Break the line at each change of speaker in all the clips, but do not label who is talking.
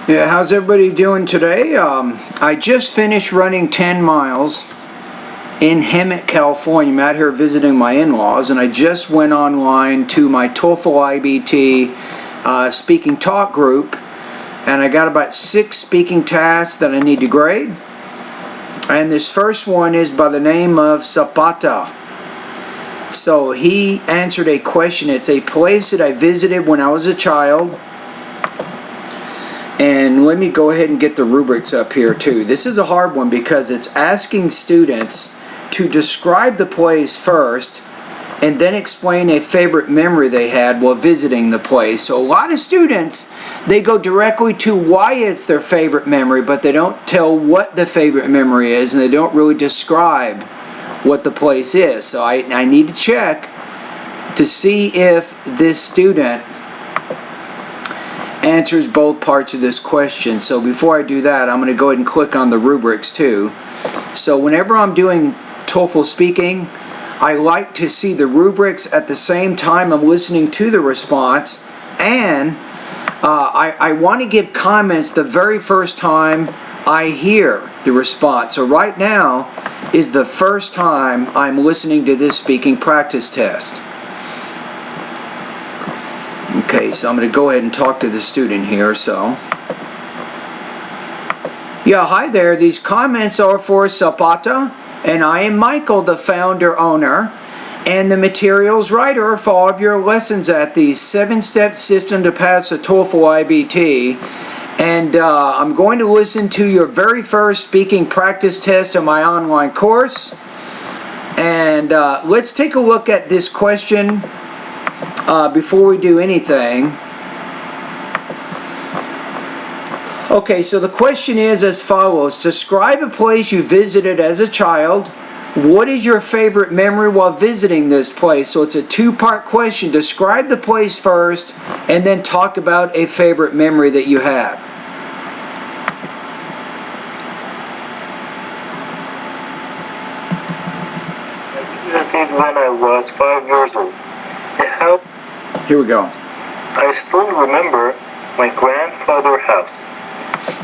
Yeah, how's everybody doing today? I just finished running 10 miles in Hemet, California. I'm out here visiting my in-laws, and I just went online to my TOEFL IBT speaking talk group, and I got about 6 speaking tasks that I need to grade. And this first one is by the name of Zapata. So he answered a question. It's a place that I visited when I was a child. And let me go ahead and get the rubrics up here too. This is a hard one because it's asking students to describe the place first and then explain a favorite memory they had while visiting the place. So a lot of students, they go directly to why it's their favorite memory, but they don't tell what the favorite memory is, and they don't really describe what the place is. So I need to check to see if this student answers both parts of this question. So before I do that, I'm going to go ahead and click on the rubrics too. So whenever I'm doing TOEFL speaking, I like to see the rubrics at the same time I'm listening to the response, and I want to give comments the very first time I hear the response. So right now is the first time I'm listening to this speaking practice test. Okay, so I'm going to go ahead and talk to the student here. So, yeah, hi there. These comments are for Zapata, and I am Michael, the founder owner and the materials writer for all of your lessons at the 7-step system to pass a TOEFL IBT. And I'm going to listen to your very first speaking practice test on my online course. And let's take a look at this question before we do anything. Okay, so the question is as follows. Describe a place you visited as a child. What is your favorite memory while visiting this place? So it's a two-part question. Describe the place first, and then talk about a favorite memory that you have.
I visited when I was 5 years old.
Here we go.
I still remember my grandfather's house.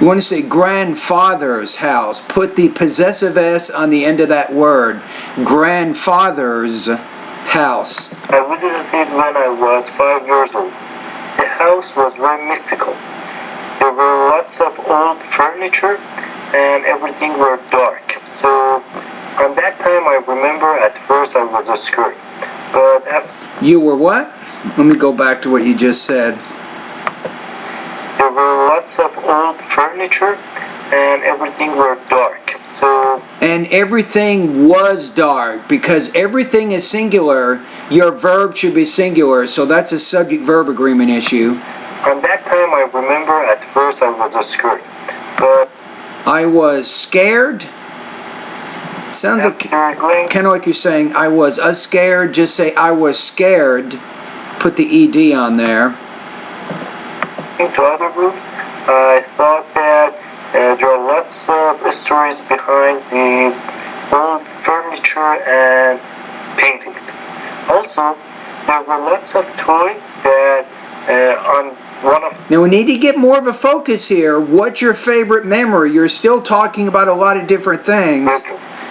You want to say grandfather's house. Put the possessive S on the end of that word. Grandfather's house.
I visited it when I was 5 years old. The house was very mystical. There were lots of old furniture and everything were dark. So on that time I remember at first I was scared. But after
You were what? Let me go back to what you just said.
there were lots of old furniture and everything were dark. So
And everything was dark, because everything is singular. Your verb should be singular, so that's a subject-verb agreement issue.
on that time I remember at first I was scared. But
I was scared. It sounds like kind of like you're saying I was scared. Just say I was scared. Put the ED on there.
into other groups, I thought that there are lots of stories behind these old furniture and paintings. Also, there were lots of toys that on one of
Now we need to get more of a focus here. What's your favorite memory? You're still talking about a lot of different things.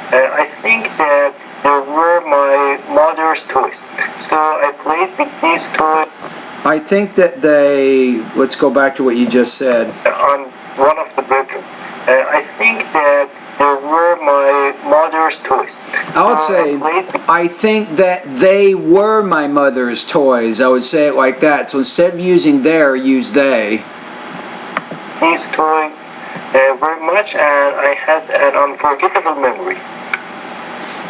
I think that there were my mother's toys. So I played with these toys
I think that let's go back to what you just said.
on one of the bedrooms. I think that there were my mother's toys.
I would say, I think that they were my mother's toys. I would say it like that. So instead of using their, use they.
These toys very much, and I had an unforgettable memory.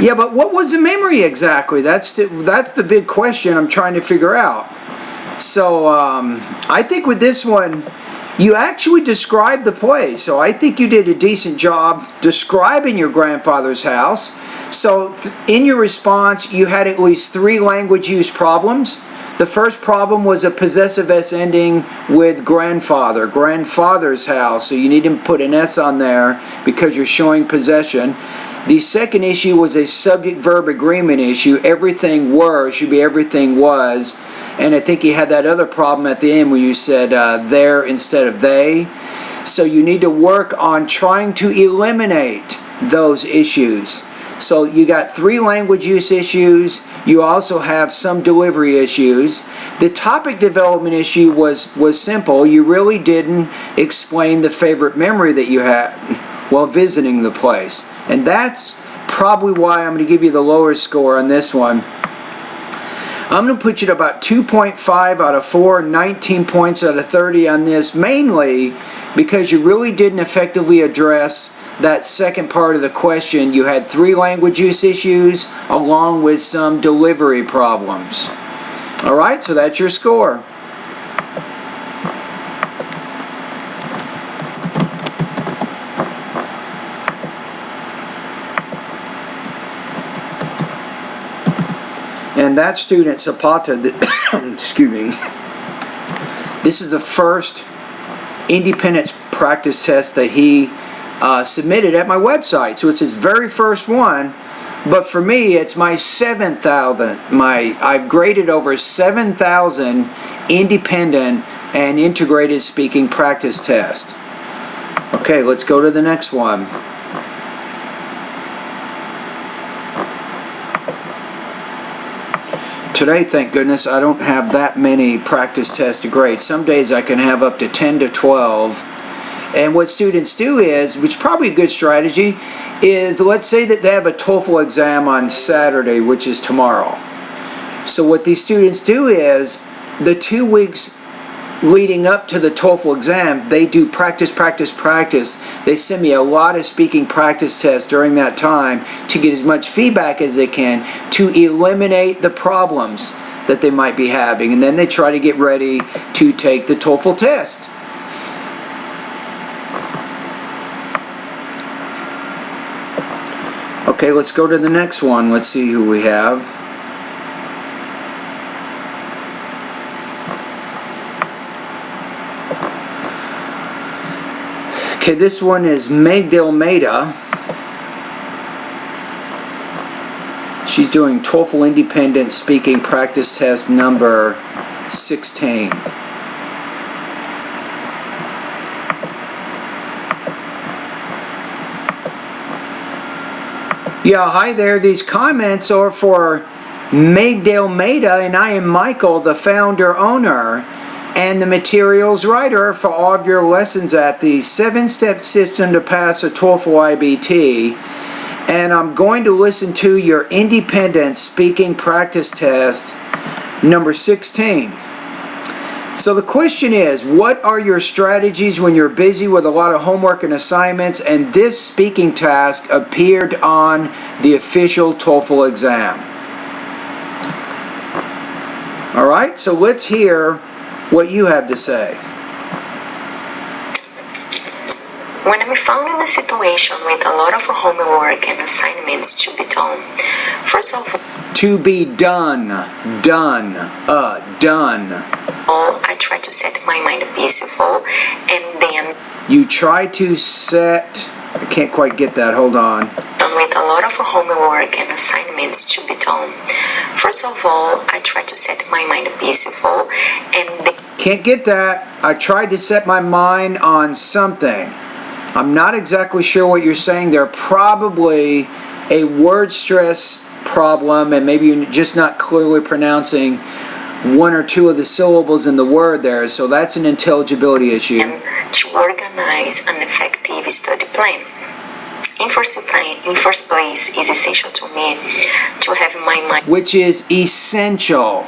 Yeah, but what was the memory exactly? That's the big question I'm trying to figure out. So I think with this one, you actually described the place. So I think you did a decent job describing your grandfather's house. So in your response, you had at least 3 language use problems. The first problem was a possessive S ending with grandfather, grandfather's house. So you need to put an S on there because you're showing possession. The second issue was a subject-verb agreement issue. Everything were should be everything was. And I think you had that other problem at the end where you said there instead of they. So you need to work on trying to eliminate those issues. So you got 3 language use issues. You also have some delivery issues. The topic development issue was simple. You really didn't explain the favorite memory that you had while visiting the place. And that's probably why I'm going to give you the lower score on this one. I'm going to put you at about 2.5 out of 4, 19 points out of 30 on this, mainly because you really didn't effectively address that second part of the question. You had 3 language use issues along with some delivery problems. Alright, so that's your score. And that student, Zapata, excuse me, this is the first independence practice test that he submitted at my website. So it's his very first one, but for me it's my 7,000. I've graded over 7,000 independent and integrated speaking practice tests. Okay, let's go to the next one. Today, thank goodness, I don't have that many practice tests to grade. Some days I can have up to 10 to 12. And what students do is, which is probably a good strategy, is let's say that they have a TOEFL exam on Saturday, which is tomorrow. So what these students do is, the 2 weeks leading up to the TOEFL exam, they do practice, practice, practice. They send me a lot of speaking practice tests during that time to get as much feedback as they can to eliminate the problems that they might be having. And then they try to get ready to take the TOEFL test. Okay, let's go to the next one. Let's see who we have. Okay, this one is Meg Delmeda. She's doing TOEFL Independent Speaking Practice Test number 16. Yeah, hi there. These comments are for Meg Delmeda, and I am Michael, the founder, owner, and the materials writer for all of your lessons at the 7-step system to pass a TOEFL IBT. And I'm going to listen to your independent speaking practice test number 16. So the question is, what are your strategies when you're busy with a lot of homework and assignments and this speaking task appeared on the official TOEFL exam? Alright, so let's hear what you have to say.
When I'm found in a situation with a lot of homework and assignments to be done, first of
To be done. Done.
I try to set my mind peaceful, and then
You try to set... I can't quite get that. Hold on.
with a lot of homework and assignments to be done, first of all, I try to set my mind peaceful, and then
Can't get that. I tried to set my mind on something. I'm not exactly sure what you're saying there. Probably a word stress problem, and maybe you're just not clearly pronouncing 1 or 2 of the syllables in the word there. So that's an intelligibility issue.
to organize an effective study plan. In first place, it's essential to me to have my mind.
Which is essential.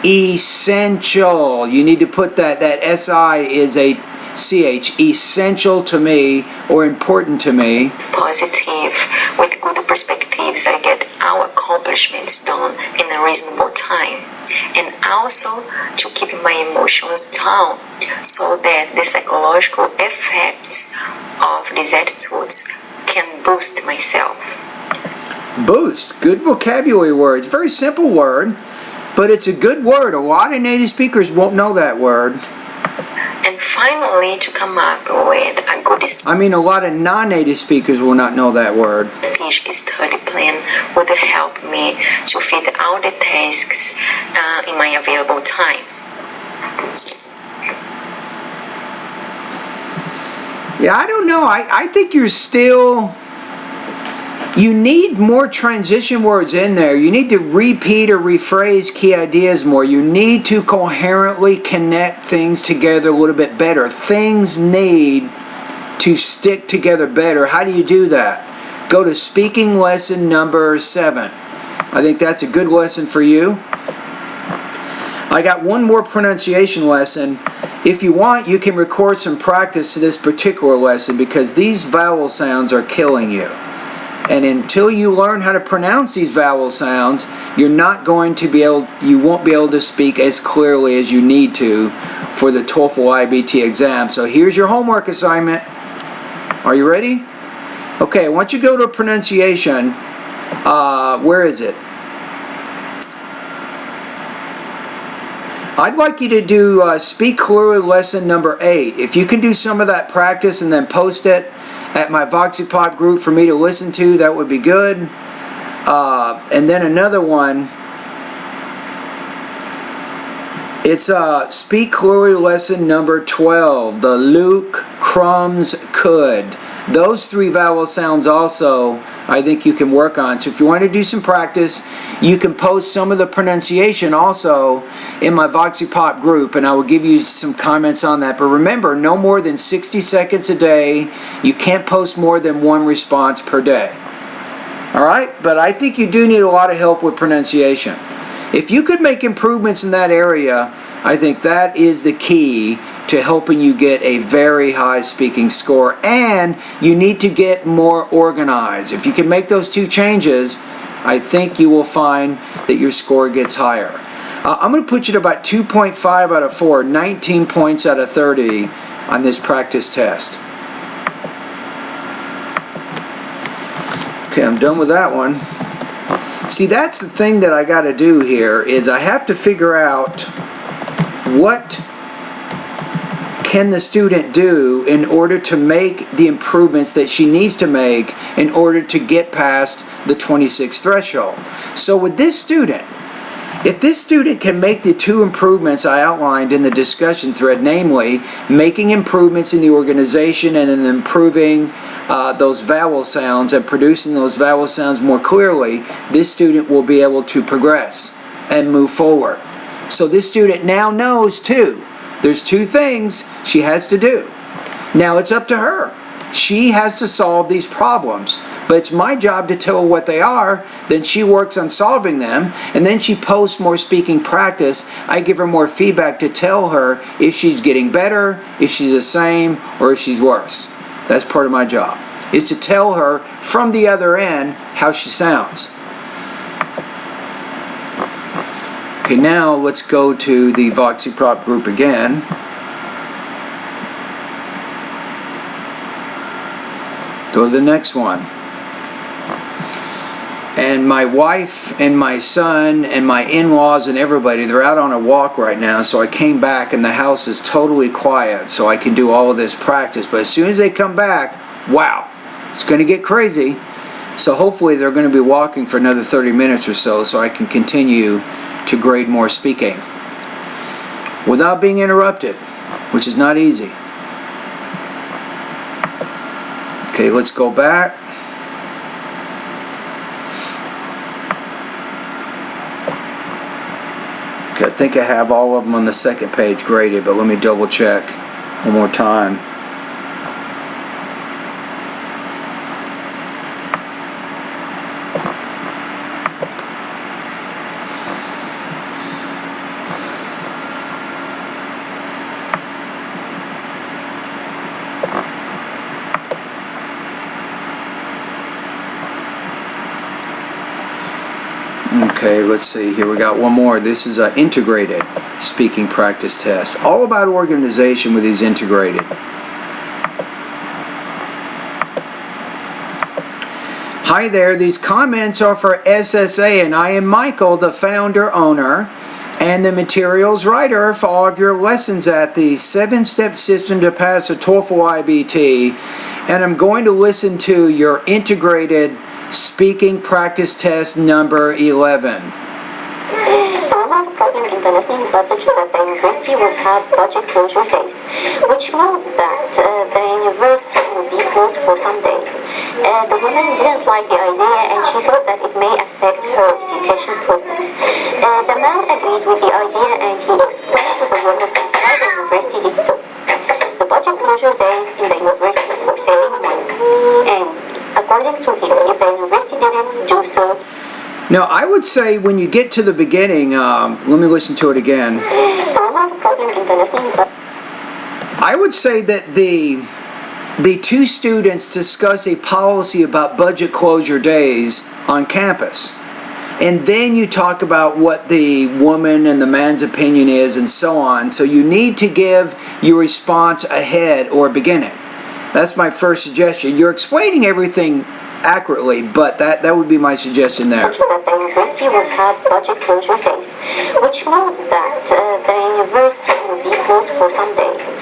Essential. You need to put that SI is a CH. Essential to me, or important to me.
Positive, with good perspectives, I get our accomplishments done in a reasonable time, and also to keep my emotions down so that the psychological effects of these attitudes can boost myself.
Boost. Good vocabulary word. It's a very simple word, but it's a good word. A lot of native speakers won't know that word.
And finally, to come up with a good
A lot of non-native speakers will not know that word.
speech study plan would help me to fit all the tasks in my available time.
Yeah, I don't know. I think you're still... You need more transition words in there. You need to repeat or rephrase key ideas more. You need to coherently connect things together a little bit better. Things need to stick together better. How do you do that? Go to speaking lesson number 7. I think that's a good lesson for you. I got one more pronunciation lesson. If you want, you can record some practice to this particular lesson because these vowel sounds are killing you. And until you learn how to pronounce these vowel sounds, you're not going to be able, you won't be able to speak as clearly as you need to for the TOEFL IBT exam. So here's your homework assignment. Are you ready? Okay, I want you to go to pronunciation. Where is it? I'd like you to do Speak Clearly lesson number 8. If you can do some of that practice and then post it at my Voxy Pop group for me to listen to, that would be good. And then another one, it's Speak Clearly lesson number 12, the Luke, crumbs, could. Those 3 vowel sounds also I think you can work on. So if you want to do some practice, you can post some of the pronunciation also in my Voxy Pop group, and I will give you some comments on that. But remember, no more than 60 seconds a day. You can't post more than 1 response per day. Alright? But I think you do need a lot of help with pronunciation. If you could make improvements in that area, I think that is the key to helping you get a very high speaking score, and you need to get more organized. If you can make those 2 changes, I think you will find that your score gets higher. I'm going to put you at about 2.5 out of 4, 19 points out of 30 on this practice test. Okay, I'm done with that one. See, that's the thing that I got to do here, is I have to figure out what can the student do in order to make the improvements that she needs to make in order to get past the 26 threshold. So with this student, if this student can make the 2 improvements I outlined in the discussion thread, namely making improvements in the organization and in improving those vowel sounds and producing those vowel sounds more clearly, this student will be able to progress and move forward. So this student now knows too. There's 2 things she has to do. Now it's up to her. She has to solve these problems. But it's my job to tell her what they are. Then she works on solving them. And then she posts more speaking practice. I give her more feedback to tell her if she's getting better, if she's the same, or if she's worse. That's part of my job. Is to tell her from the other end how she sounds. Okay, now let's go to the Voxy Pop group again. Go to the next one. And my wife and my son and my in-laws and everybody, they're out on a walk right now, so I came back and the house is totally quiet so I can do all of this practice. But as soon as they come back, wow, it's going to get crazy. So hopefully they're going to be walking for another 30 minutes or so I can continue to grade more speaking without being interrupted, which is not easy. Okay, let's go back. Okay, I think I have all of them on the second page graded, but let me double check one more time. Okay, let's see here. We got one more. This is an integrated speaking practice test. All about organization with these integrated. Hi there. These comments are for SSA, and I am Michael, the founder, owner, and the materials writer for all of your lessons at the 7-step system to pass a TOEFL IBT. And I'm going to listen to your integrated speaking practice test number 11.
Almost important international message that the university will have budget closure phase, which
which was that the university would be closed for some days. The woman didn't like the idea and she thought that it may affect her education process. The man agreed with the idea and he explained to the woman why the university did so. The budget closure days in the university for saving money. And according to him, if the university didn't do so,
Now, I would say when you get to the beginning, let me listen to it again.
the woman's problem in the listening.
I would say that the two students discuss a policy about budget closure days on campus. And then you talk about what the woman and the man's opinion is and so on. So you need to give your response ahead or beginning. That's my first suggestion. You're explaining everything accurately, but that would be my suggestion there.
That the university would have budget closure days, which means that the university would be closed for some days.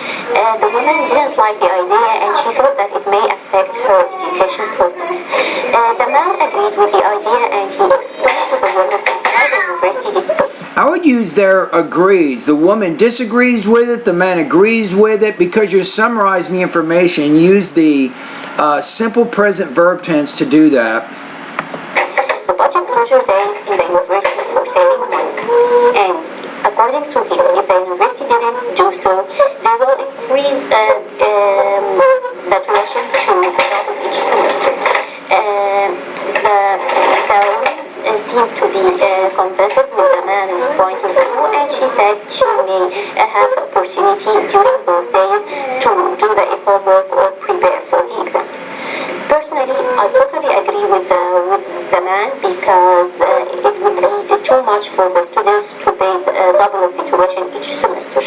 The woman didn't like the idea and she thought that it may affect her education process. The man agreed with the idea and he explained to the woman why the university did so.
I would use there agrees. The woman disagrees with it, the man agrees with it, because you're summarizing the information. Use the simple present verb tense to do that.
The budget closure days in the university for saving money. And according to him, if the university didn't do so, they will increase the tuition to double each semester. The woman seemed to be convinced with the man's point of view, and she said she may have the opportunity during those days to do the homework or prepare for the exams. Personally, I totally agree with the man because it would be too much for the students to pay double of the tuition each semester.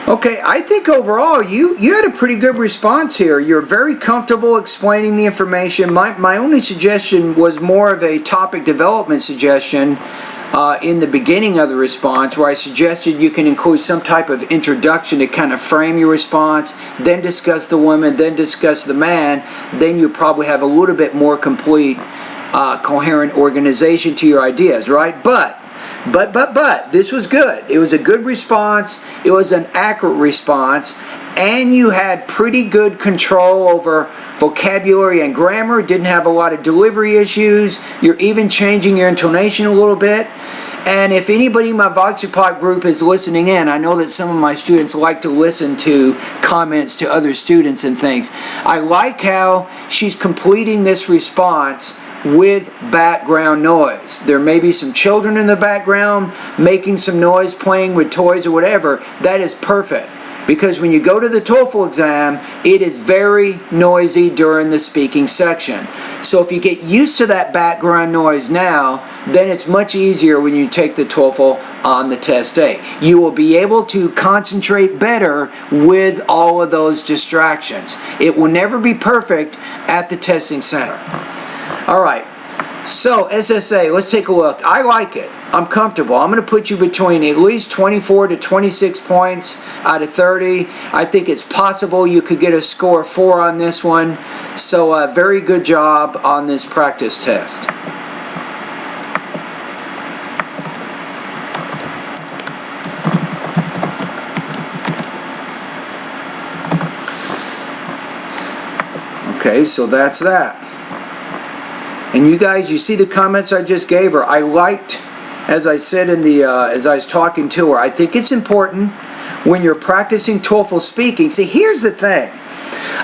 Okay, I think overall you had a pretty good response here. You're very comfortable explaining the information. My only suggestion was more of a topic development suggestion in the beginning of the response, where I suggested you can include some type of introduction to kind of frame your response, then discuss the woman, then discuss the man. Then you probably have a little bit more complete, coherent organization to your ideas, right? But this was good. It was a good response. It was an accurate response. And you had pretty good control over vocabulary and grammar. Didn't have a lot of delivery issues. You're even changing your intonation a little bit. And if anybody in my Voxipot group is listening in, I know that some of my students like to listen to comments to other students and things. I like how she's completing this response with background noise. There may be some children in the background making some noise, playing with toys or whatever. That is perfect, because when you go to the TOEFL exam, it is very noisy during the speaking section. So if you get used to that background noise now, then it's much easier when you take the TOEFL on the test day. You will be able to concentrate better with all of those distractions. It will never be perfect at the testing center. All right, so SSA, let's take a look. I like it. I'm comfortable. I'm going to put you between at least 24 to 26 points out of 30. I think it's possible you could get a score of 4 on this one. So very good job on this practice test. Okay, so that's that. And you guys, you see the comments I just gave her. I liked, as I said in the, as I was talking to her, I think it's important when you're practicing TOEFL speaking. See, here's the thing.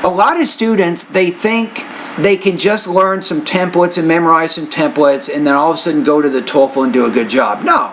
A lot of students, they think they can just learn some templates and memorize some templates and then all of a sudden go to the TOEFL and do a good job. No.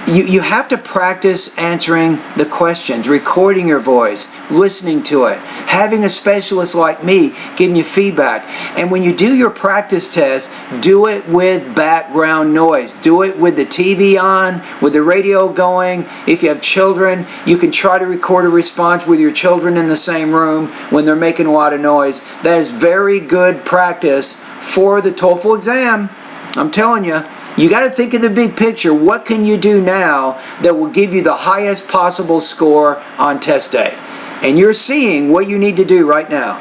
You have to practice answering the questions, recording your voice, listening to it, having a specialist like me giving you feedback. And when you do your practice test, do it with background noise. Do it with the TV on, with the radio going. If you have children, you can try to record a response with your children in the same room when they're making a lot of noise. That is very good practice for the TOEFL exam. I'm telling you. You got to think of the big picture. What can you do now that will give you the highest possible score on test day? And you're seeing what you need to do right now.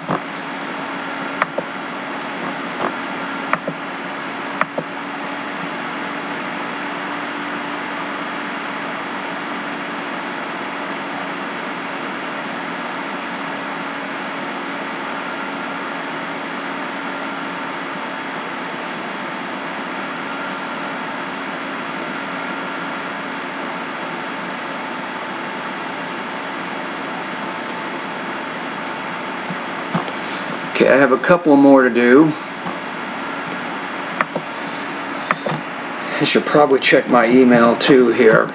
Okay, I have a couple more to do. I should probably check my email too here.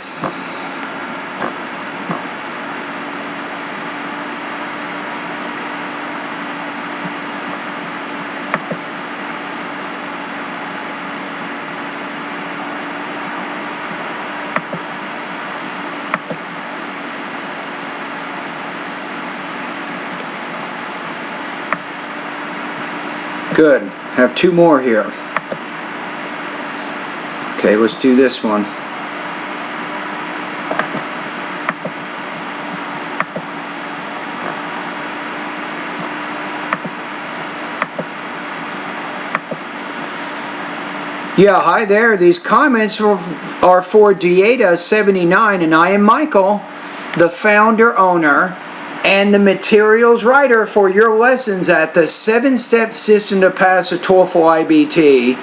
Good. Have two more here. Okay, let's do this one. Yeah, hi there. These comments are for Dieta79, and I am Michael, the founder, owner, and the materials writer for your lessons at the 7-Step System to Pass a TOEFL IBT.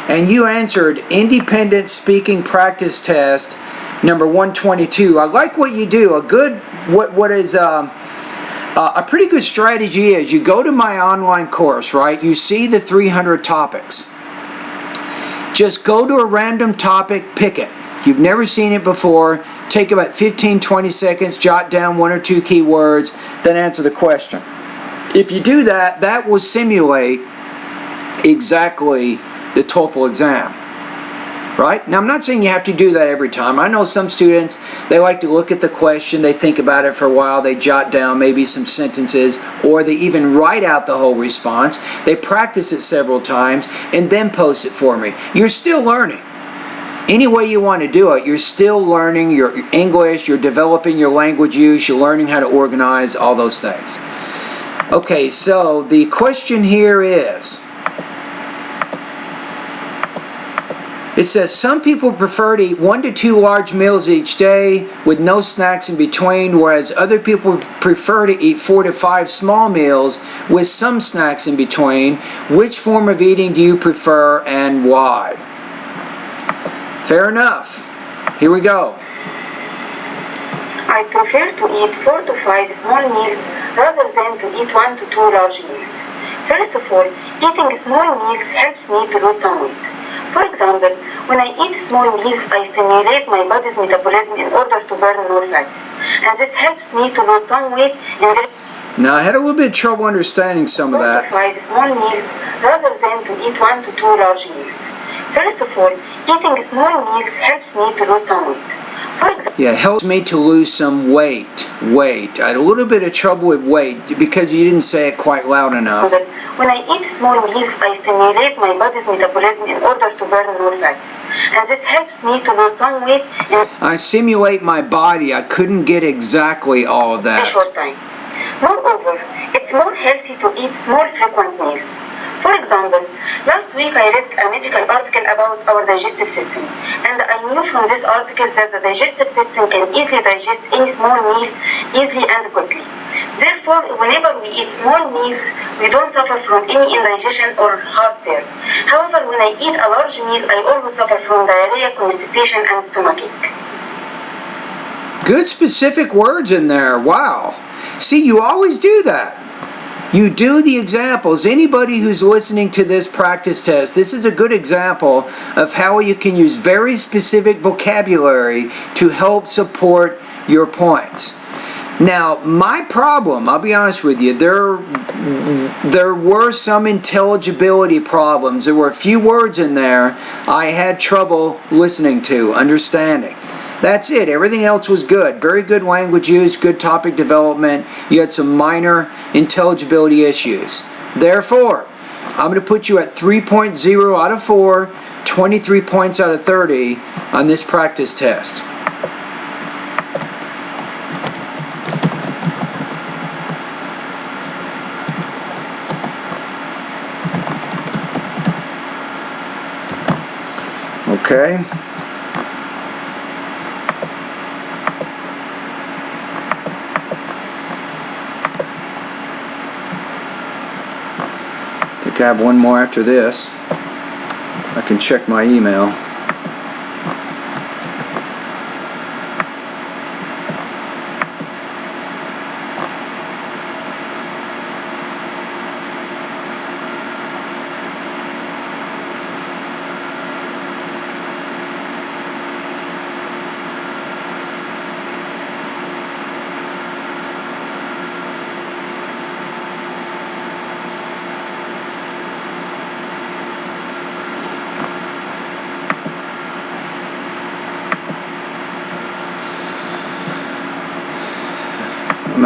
And you answered Independent Speaking Practice Test number 122. I like what you do. What is a pretty good strategy is you go to my online course, right? You see the 300 topics. Just go to a random topic, pick it. You've never seen it before. Take about 15-20 seconds, jot down 1 or 2 keywords, then answer the question. If you do that, that will simulate exactly the TOEFL exam. Right? Now, I'm not saying you have to do that every time. I know some students, they like to look at the question, they think about it for a while, they jot down maybe some sentences, or they even write out the whole response. They practice it several times and then post it for me. You're still learning. Any way you want to do it, you're still learning your English, you're developing your language use, you're learning how to organize, all those things. Okay, so the question here is, it says some people prefer to eat 1 to 2 large meals each day with no snacks in between, whereas other people prefer to eat 4 to 5 small meals with some snacks in between. Which form of eating do you prefer and why? Fair enough. Here we go.
I prefer to eat 4 to 5 small meals rather than to eat 1 to 2 large meals. First of all, eating small meals helps me to lose some weight. For example, when I eat small meals, I stimulate my body's metabolism in order to burn more fats. And this helps me to lose some weight in
Now, I had a little bit of trouble understanding some of
4
that.
to 5 small meals rather than to eat 1 to 2 large meals. First of all, eating small meals helps me to lose some weight. For example,
Yeah, it helps me to lose some weight. I had a little bit of trouble with weight because you didn't say it quite loud enough.
when I eat small meals, I stimulate my body's metabolism in order to burn more fats. And this helps me to lose some weight in
I simulate my body. I couldn't get exactly all of
a
that.
short time. Moreover, it's more healthy to eat small frequent meals. For example, last week I read a medical article about our digestive system, and I knew from this article that the digestive system can easily digest any small meal easily and quickly. Therefore, whenever we eat small meals, we don't suffer from any indigestion or heartburn. However, when I eat a large meal, I always suffer from diarrhea, constipation, and stomachache.
Good specific words in there. Wow. See, you always do that. You do the examples. Anybody who's listening to this practice test, this is a good example of how you can use very specific vocabulary to help support your points. Now, my problem, I'll be honest with you, there were some intelligibility problems. There were a few words in there I had trouble listening to, understanding. That's it. Everything else was good. Very good language use, good topic development. You had some minor intelligibility issues. Therefore, I'm going to put you at 3.0 out of 4, 23 points out of 30 on this practice test. Okay. I think I have one more after this. I can check my email.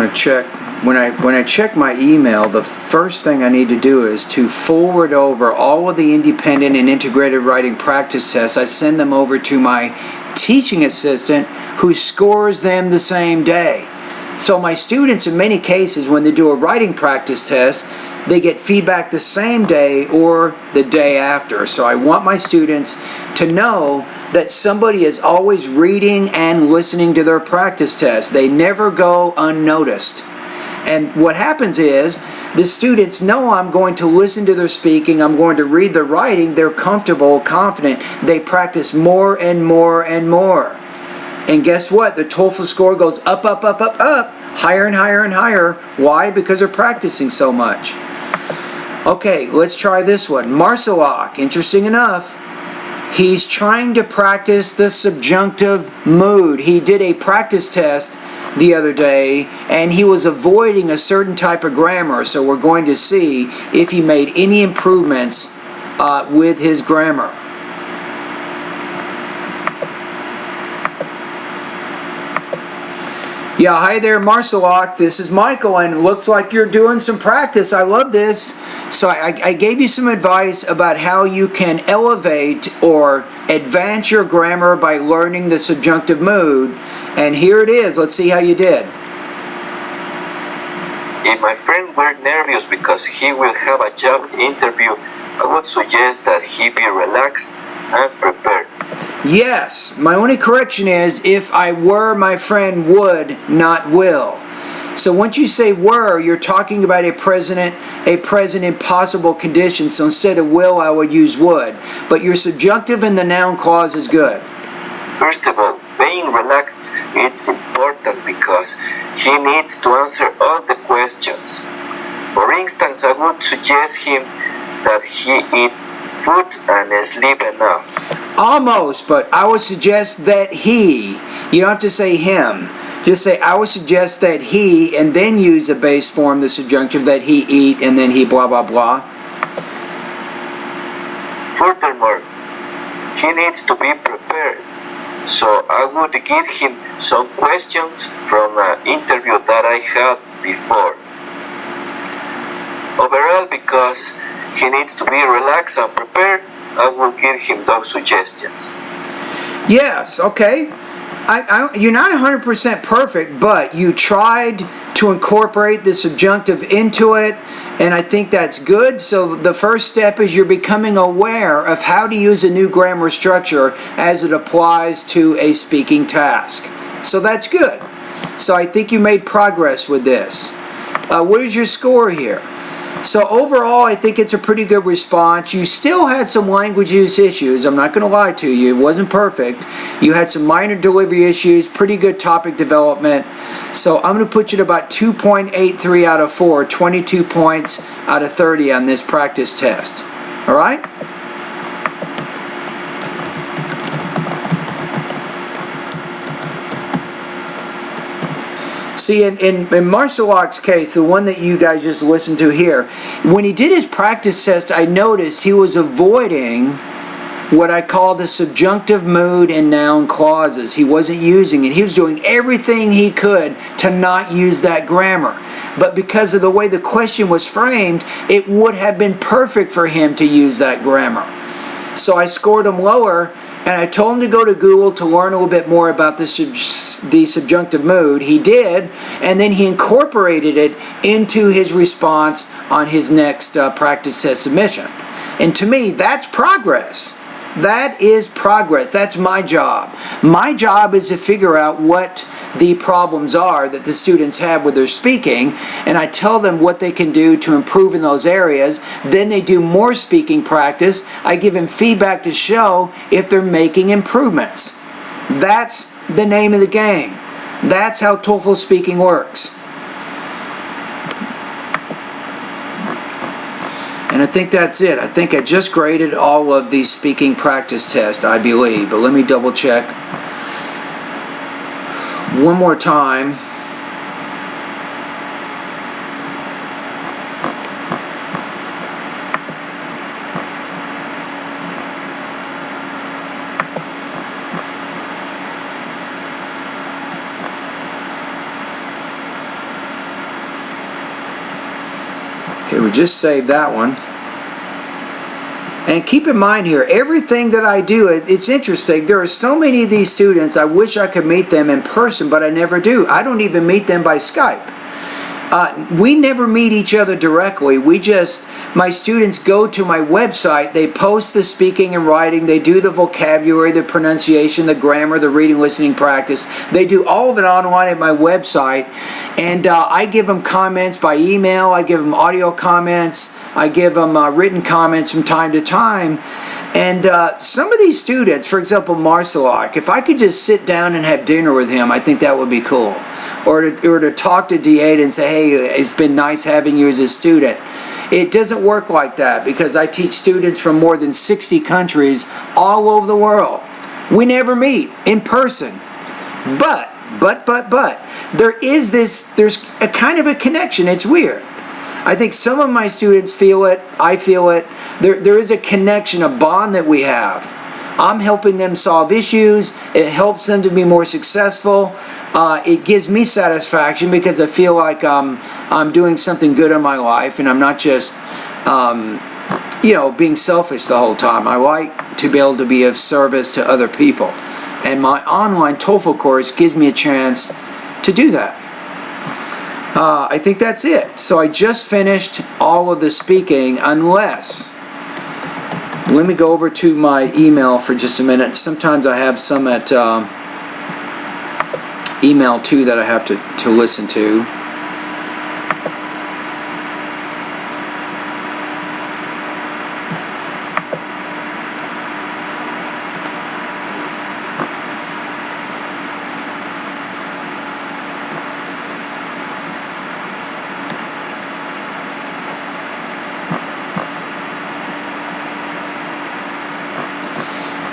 going to check. When I check my email, the first thing I need to do is to forward over all of the independent and integrated writing practice tests. I send them over to my teaching assistant, who scores them the same day. So my students, in many cases, when they do a writing practice test, they get feedback the same day or the day after. So I want my students to know that somebody is always reading and listening to their practice tests. They never go unnoticed. And what happens is, the students know I'm going to listen to their speaking, I'm going to read their writing, they're comfortable, confident, they practice more and more and more. And guess what? The TOEFL score goes up, up, up, up, up, higher and higher and higher. Why? Because they're practicing so much. Okay, let's try this one. Marcelak, interesting enough, he's trying to practice the subjunctive mood. He did a practice test the other day, and he was avoiding a certain type of grammar, so we're going to see if he made any improvements with his grammar. Yeah, hi there, Marcelak. This is Michael, and it looks like you're doing some practice. I love this. So I gave you some advice about how you can elevate or advance your grammar by learning the subjunctive mood. And here it is. Let's see how you did.
If my friend were nervous because he will have a job interview, I would suggest that he be relaxed and prepared.
Yes, my only correction is, if I were, my friend would, not will. So once you say were, you're talking about a present impossible condition. So instead of will, I would use would. But your subjunctive in the noun clause is good.
First of all, being relaxed is important because he needs to answer all the questions. For instance, I would suggest him that he eat food and sleep enough.
Almost, but I would suggest that he. You don't have to say him. Just say, I would suggest that he, and then use a base form, the subjunctive, that he eat, and then he blah, blah, blah.
Furthermore, he needs to be prepared. So I would give him some questions from an interview that I had before. Overall, because he needs to be relaxed and prepared, I will give him those suggestions.
Yes, okay. You're not 100% perfect, but you tried to incorporate the subjunctive into it, and I think that's good. So the first step is you're becoming aware of how to use a new grammar structure as it applies to a speaking task. So that's good. So I think you made progress with this. What is your score here? So overall, I think it's a pretty good response. You still had some language use issues. I'm not going to lie to you. It wasn't perfect. You had some minor delivery issues, pretty good topic development. So I'm going to put you at about 2.83 out of 4, 22 points out of 30 on this practice test. All right? See, in Marcelak's case, the one that you guys just listened to here, when he did his practice test, I noticed he was avoiding what I call the subjunctive mood and noun clauses. He wasn't using it. He was doing everything he could to not use that grammar. But because of the way the question was framed, it would have been perfect for him to use that grammar. So I scored him lower, and I told him to go to Google to learn a little bit more about the subjunctive mood. He did, and then he incorporated it into his response on his next practice test submission. And to me, that's progress. That is progress. That's my job. My job is to figure out what the problems are that the students have with their speaking, and I tell them what they can do to improve in those areas. Then they do more speaking practice. I give them feedback to show if they're making improvements. That's the name of the game. That's how TOEFL speaking works. And I think that's it. I think I just graded all of these speaking practice tests, I believe. But let me double check one more time. Okay, we just saved that one. And keep in mind here, everything that I do, it's interesting. There are so many of these students, I wish I could meet them in person, but I never do. I don't even meet them by Skype. We never meet each other directly. My students go to my website, they post the speaking and writing, they do the vocabulary, the pronunciation, the grammar, the reading, listening practice. They do all of it online at my website, and I give them comments by email, I give them audio comments, I give them written comments from time to time. And some of these students, for example, Marcelak, if I could just sit down and have dinner with him, I think that would be cool. Or to talk to D8 and say, hey, it's been nice having you as a student. It doesn't work like that because I teach students from more than 60 countries all over the world. We never meet in person. But, there's a kind of a connection. It's weird. I think some of my students feel it, I feel it. There is a connection, a bond that we have. I'm helping them solve issues. It helps them to be more successful. It gives me satisfaction because I feel like I'm doing something good in my life and I'm not just being selfish the whole time. I like to be able to be of service to other people. And my online TOEFL course gives me a chance to do that. I think that's it. So I just finished all of the speaking, unless, let me go over to my email for just a minute. Sometimes I have some at email too that I have to listen to.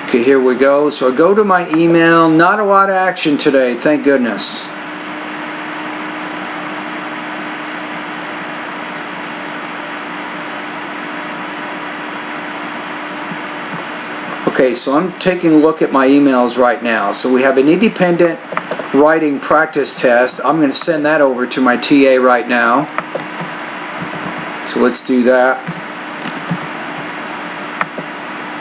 Okay, here we go. So I go to my email. Not a lot of action today, thank goodness. Okay, so I'm taking a look at my emails right now. So we have an independent writing practice test. I'm going to send that over to my TA right now. So let's do that.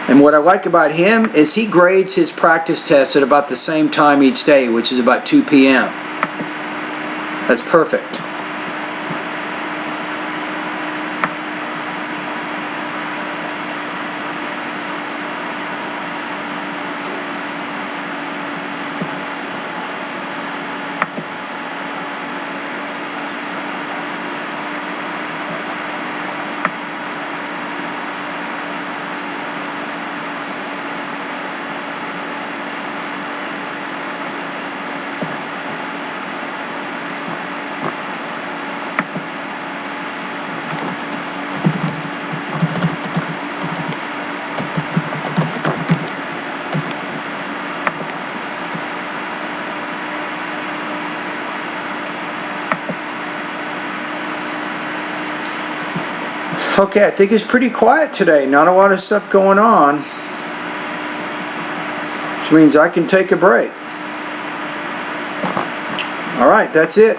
And what I like about him is he grades his practice tests at about the same time each day, which is about 2 p.m. That's perfect. Okay, I think it's pretty quiet today. Not a lot of stuff going on. Which means I can take a break. Alright, that's it.